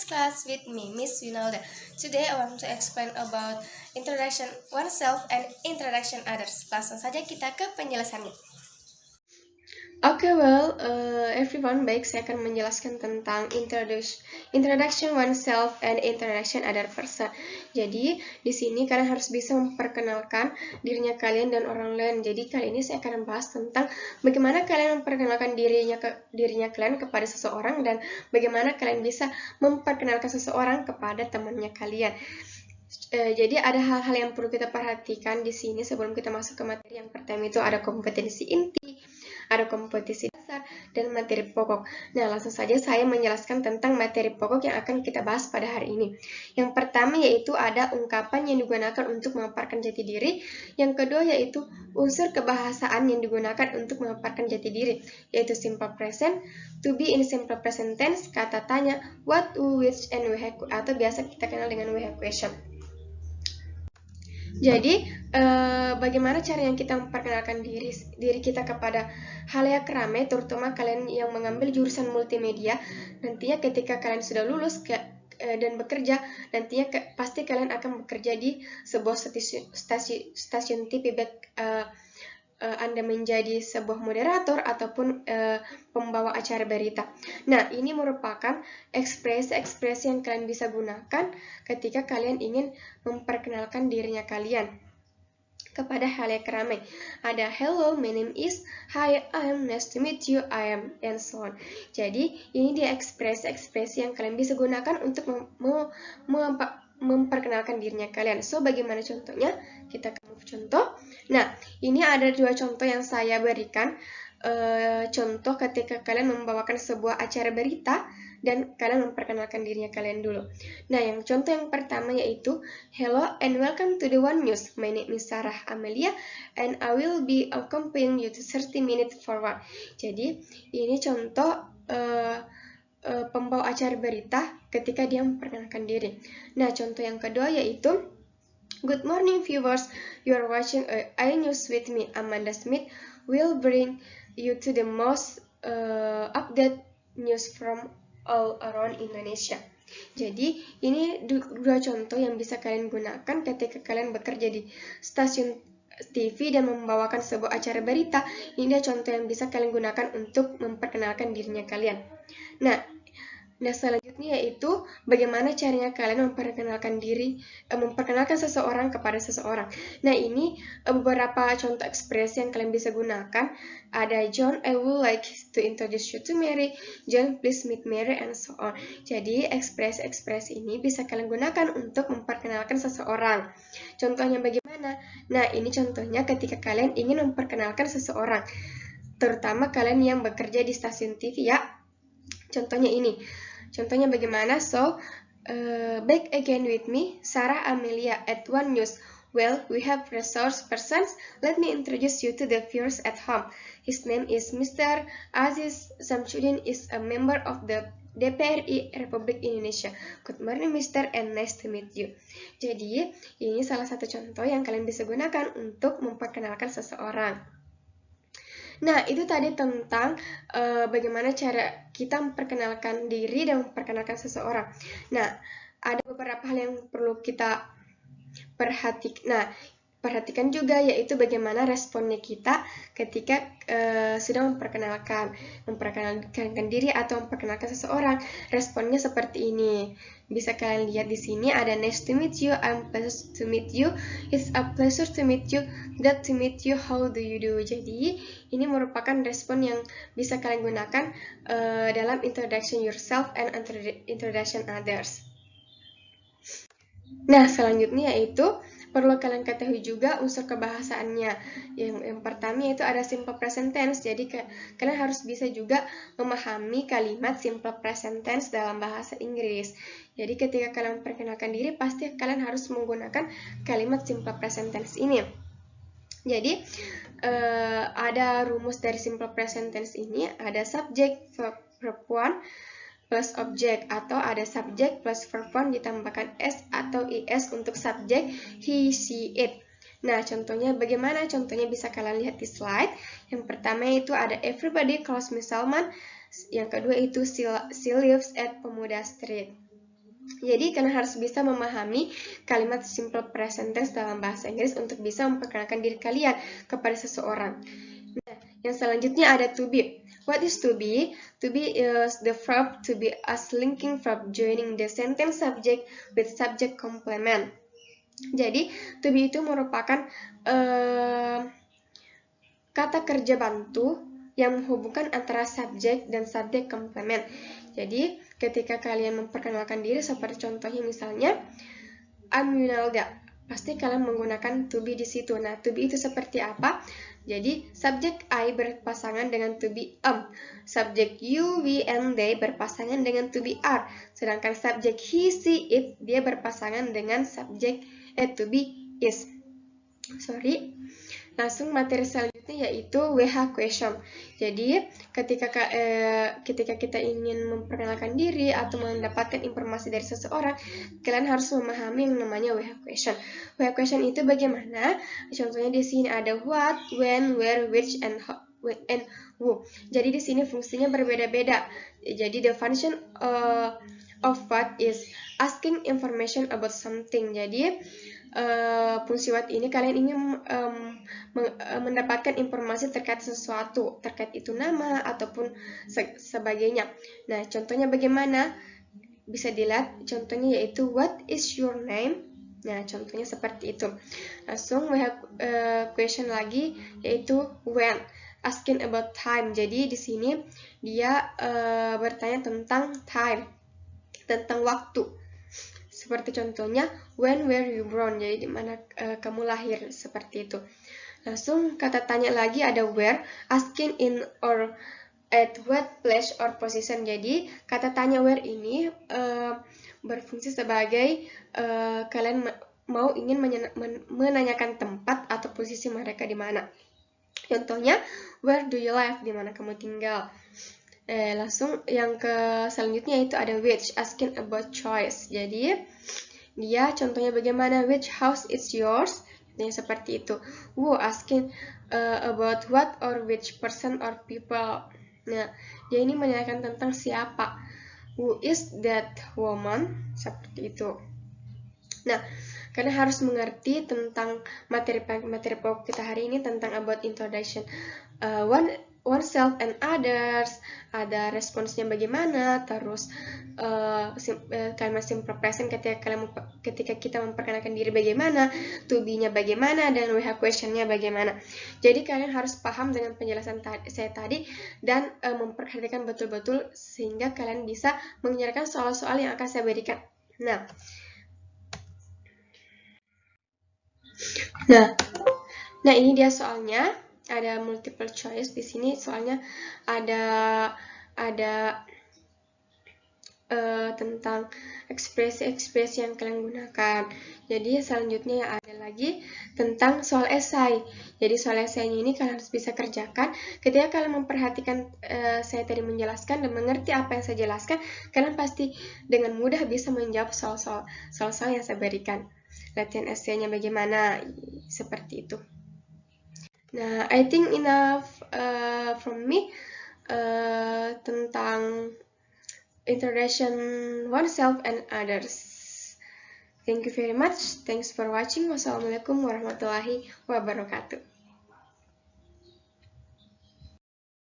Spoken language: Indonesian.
English class with me, Miss Winalda. Today I want to explain about introduction oneself and introduction others. Langsung saja kita ke penjelasannya. Everyone, baik, saya akan menjelaskan tentang introduction oneself and introduction other person. Jadi, di sini kalian harus bisa memperkenalkan dirinya kalian dan orang lain. Jadi, kali ini saya akan membahas tentang bagaimana kalian memperkenalkan dirinya kalian kepada seseorang dan bagaimana kalian bisa memperkenalkan seseorang kepada temannya kalian. Jadi ada hal-hal yang perlu kita perhatikan di sini sebelum kita masuk ke materi. Yang pertama itu ada kompetensi inti, ada kompetensi dasar, dan materi pokok. Nah, langsung saja saya menjelaskan tentang materi pokok yang akan kita bahas pada hari ini. Yang pertama yaitu ada ungkapan yang digunakan untuk memaparkan jati diri. Yang kedua yaitu unsur kebahasaan yang digunakan untuk memaparkan jati diri, yaitu simple present, to be in simple present tense, kata tanya, what, who, which, and where, atau biasa kita kenal dengan where question. Jadi, bagaimana cara yang kita memperkenalkan diri kita kepada halayak ramai, terutama kalian yang mengambil jurusan multimedia. Nantinya ketika kalian sudah lulus dan bekerja, nantinya pasti kalian akan bekerja di sebuah stasiun TV, Anda menjadi sebuah moderator ataupun pembawa acara berita. Nah, ini merupakan ekspresi-ekspresi yang kalian bisa gunakan ketika kalian ingin memperkenalkan dirinya kalian kepada halayak ramai. Ada hello, my name is, hi, I am, nice to meet you, I am, and so on. Jadi, ini dia ekspresi-ekspresi yang kalian bisa gunakan untuk memperkenalkan dirinya kalian. So, bagaimana contohnya? Kita akan move contoh. Nah, ini ada dua contoh yang saya berikan. Contoh ketika kalian membawakan sebuah acara berita dan kalian memperkenalkan dirinya kalian dulu. Nah, yang contoh yang pertama yaitu hello and welcome to the One News. My name is Sarah Amelia and I will be accompanying you to 30 minutes forward. Jadi, ini contoh pembawa acara berita ketika dia memperkenalkan diri. Nah, contoh yang kedua yaitu good morning viewers, you are watching iNews with me, Amanda Smith, will bring you to the most update news from all around Indonesia. Jadi, ini dua contoh yang bisa kalian gunakan ketika kalian bekerja di stasiun TV dan membawakan sebuah acara berita. Ini dia contoh yang bisa kalian gunakan untuk memperkenalkan dirinya kalian. Nah, selanjutnya yaitu bagaimana caranya kalian memperkenalkan seseorang kepada seseorang. Nah, ini beberapa contoh ekspresi yang kalian bisa gunakan. Ada John, I would like to introduce you to Mary. John, please meet Mary, and so on. Jadi, ekspresi-ekspresi ini bisa kalian gunakan untuk memperkenalkan seseorang. Contohnya bagaimana? Nah, ini contohnya ketika kalian ingin memperkenalkan seseorang, terutama kalian yang bekerja di stasiun TV ya. Contohnya ini. Contohnya bagaimana? So, back again with me, Sarah Amelia at One News. Well, we have resource persons. Let me introduce you to the viewers at home. His name is Mr. Aziz Samsudin, is a member of the DPRI Republik Indonesia. Good morning, Mr. and nice to meet you. Jadi, ini salah satu contoh yang kalian bisa gunakan untuk memperkenalkan seseorang. Nah, itu tadi tentang bagaimana cara kita memperkenalkan diri dan memperkenalkan seseorang. Nah, ada beberapa hal yang perlu kita perhatikan juga, yaitu bagaimana responnya kita ketika sedang memperkenalkan diri atau memperkenalkan seseorang. Responnya seperti ini. Bisa kalian lihat di sini ada nice to meet you, I'm pleased to meet you, it's a pleasure to meet you, glad to meet you, how do you do. Jadi, ini merupakan respon yang bisa kalian gunakan dalam introduction yourself and introduction others. Nah, selanjutnya yaitu perlu kalian ketahui juga unsur kebahasaannya. Yang pertama yaitu ada simple present tense. Jadi kalian harus bisa juga memahami kalimat simple present tense dalam bahasa Inggris. Jadi ketika kalian memperkenalkan diri, pasti kalian harus menggunakan kalimat simple present tense ini. Jadi ada rumus dari simple present tense ini, ada subject, verb one plus object, atau ada subject plus verb one ditambahkan s atau is untuk subject he, she, it. Nah, contohnya bagaimana? Contohnya bisa kalian lihat di slide. Yang pertama itu ada everybody calls me Salman. Yang kedua itu she lives at Pemuda Street. Jadi kalian harus bisa memahami kalimat simple present tense dalam bahasa Inggris untuk bisa memperkenalkan diri kalian kepada seseorang. Nah, yang selanjutnya ada to be. What is to be? To be is the verb to be as linking verb joining the sentence subject with subject complement. Jadi, to be itu merupakan kata kerja bantu yang menghubungkan antara subjek dan subjek komplement. Jadi, ketika kalian memperkenalkan diri seperti contohnya misalnya, I'm Yunalda, pasti kalian menggunakan to be di situ. Nah, to be itu seperti apa? Jadi, subjek I berpasangan dengan to be subjek you, we, and they berpasangan dengan to be are. Sedangkan subjek he, she, it, dia berpasangan dengan subjek to be is. Langsung materi selanjutnya yaitu WH question. Jadi ketika kita ingin memperkenalkan diri atau mendapatkan informasi dari seseorang, kalian harus memahami yang namanya WH question. WH question itu bagaimana? Contohnya di sini ada what, when, where, which, and who. Jadi di sini fungsinya berbeda-beda. Jadi the function of what is asking information about something. Jadi fungsi what ini kalian ingin mendapatkan informasi terkait sesuatu, terkait itu nama ataupun sebagainya. Nah, contohnya bagaimana? Bisa dilihat contohnya yaitu what is your name? Nah, contohnya seperti itu. Langsung question lagi yaitu when, asking about time. Jadi di sini dia bertanya tentang time, tentang waktu. Seperti contohnya, when were you born? Jadi di mana kamu lahir, seperti itu. Langsung kata tanya lagi ada where, asking in or at what place or position. Jadi kata tanya where ini berfungsi sebagai kalian ingin menanyakan tempat atau posisi mereka di mana. Contohnya, where do you live? Di mana kamu tinggal? Langsung yang ke selanjutnya itu ada which, asking about choice. Jadi dia contohnya bagaimana, which house is yours? Contohnya seperti itu. Who, asking about what or which person or people. Nah, dia ini menanyakan tentang siapa. Who is that woman? Seperti itu. Nah, kalian harus mengerti tentang materi pokok kita hari ini tentang about introduction. Oneself and others, ada responsnya bagaimana, terus kalimat simple present ketika kita memperkenalkan diri bagaimana, to be-nya bagaimana, dan WH question-nya bagaimana. Jadi kalian harus paham dengan penjelasan saya tadi dan memperhatikan betul-betul sehingga kalian bisa menyelesaikan soal-soal yang akan saya berikan. Nah ini dia soalnya. Ada multiple choice di sini, soalnya ada tentang ekspresi yang kalian gunakan. Jadi selanjutnya ada lagi tentang soal esai. Jadi soal esainya ini kalian harus bisa kerjakan. Ketika kalian memperhatikan saya tadi menjelaskan dan mengerti apa yang saya jelaskan, kalian pasti dengan mudah bisa menjawab soal-soal yang saya berikan. Latihan esainya bagaimana, seperti itu. Nah, I think enough from me tentang introduction oneself and others. Thank you very much. Thanks for watching. Wassalamualaikum warahmatullahi wabarakatuh.